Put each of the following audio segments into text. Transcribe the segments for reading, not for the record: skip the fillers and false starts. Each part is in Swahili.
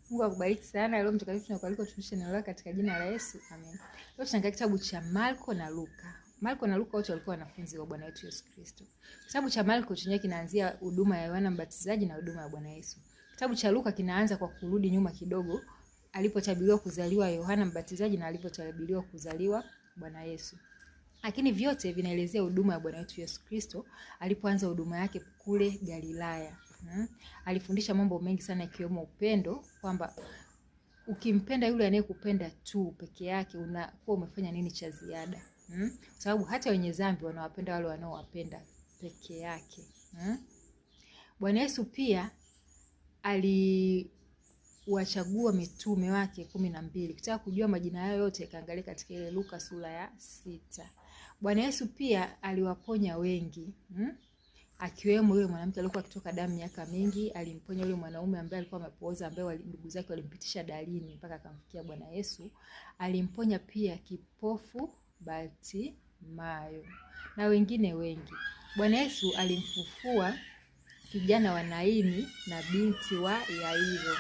Mungu akubariki sana. Leo mtakatifu tunakualika tufundishe neno lake katika jina la Yesu. Amen. Leo tunaangalia kitabu cha Marko na Luka. Marko na Luka wote walikuwa wanafunzi wa Bwana wetu Yesu Kristo. Kitabu cha Marko chenyewe kinaanzia huduma ya Yohana Mbatizaji na huduma ya Bwana Yesu. Kitabu cha Luka kinaanza kwa kurudi nyuma kidogo, alipotabiriwa kuzaliwa Yohana Mbatizaji na alipotabiriwa kuzaliwa Bwana Yesu. Lakini vyote vinaelezea huduma ya Bwana wetu Yesu Kristo alipoanza huduma yake kule Galilaya. Alifundisha mambo mengi sana ikiwemo upendo, kwamba ukimpenda yule anayekupenda tu peke yake unakuwa umefanya nini cha ziada? Sababu hata wenye dhambi wanawapenda wale wanaowapenda peke yake. Bwana Yesu pia aliwachagua mitume wake 12. Ukitaka kujua majina yao yote kaangalia katika ile Luka sura ya 6. Bwana Yesu pia aliwaponya wengi. Akiwemo yule mwanamke alikuwa akitoka damu miaka mingi, alimponya yule mwanaume ambaye alikuwa amepooza, ambaye ndugu zake walimpitisha dalini mpaka akamfikia Bwana Yesu. Alimponya pia kipofu Bartimayo na wengine wengi. Bwana Yesu alimfufua kijana wa Naini na binti wa Yairo.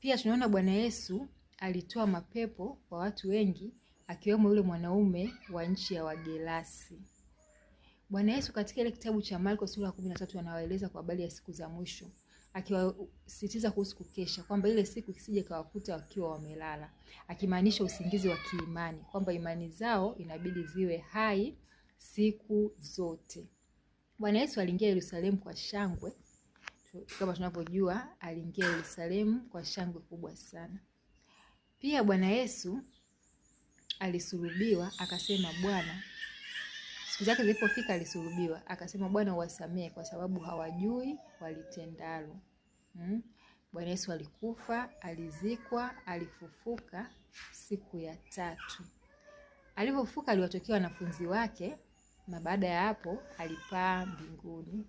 Pia tunaona Bwana Yesu alitoa mapepo kwa watu wengi, akiwemo yule mwanaume wa nchi ya Wagerasi. Bwana Yesu katika ile kitabu cha Marko sura ya 13 anawaeleza kwa habari ya siku za mwisho, akiwasisitiza kuhusu kukesha, kwamba ile siku isije kawakuta wakiwa wamelala, akimaanisha usingizi wa kiimani, kwamba imani zao inabidi ziwe hai siku zote. Bwana Yesu aliingia Yerusalemu kwa shangwe. Kama tunavyojua, aliingia Yerusalemu kwa shangwe kubwa sana. Pia Bwana Yesu alisulubiwa, akasema Bwana, siku zake zilipofika alisulubiwa, akasema Bwana uwasamehe kwa sababu hawajui walitendalo. Bwana Yesu alikufa, alizikwa, alifufuka siku ya 3. Alipofufuka aliwatokea wanafunzi wake, na baada ya hapo alipaa mbinguni.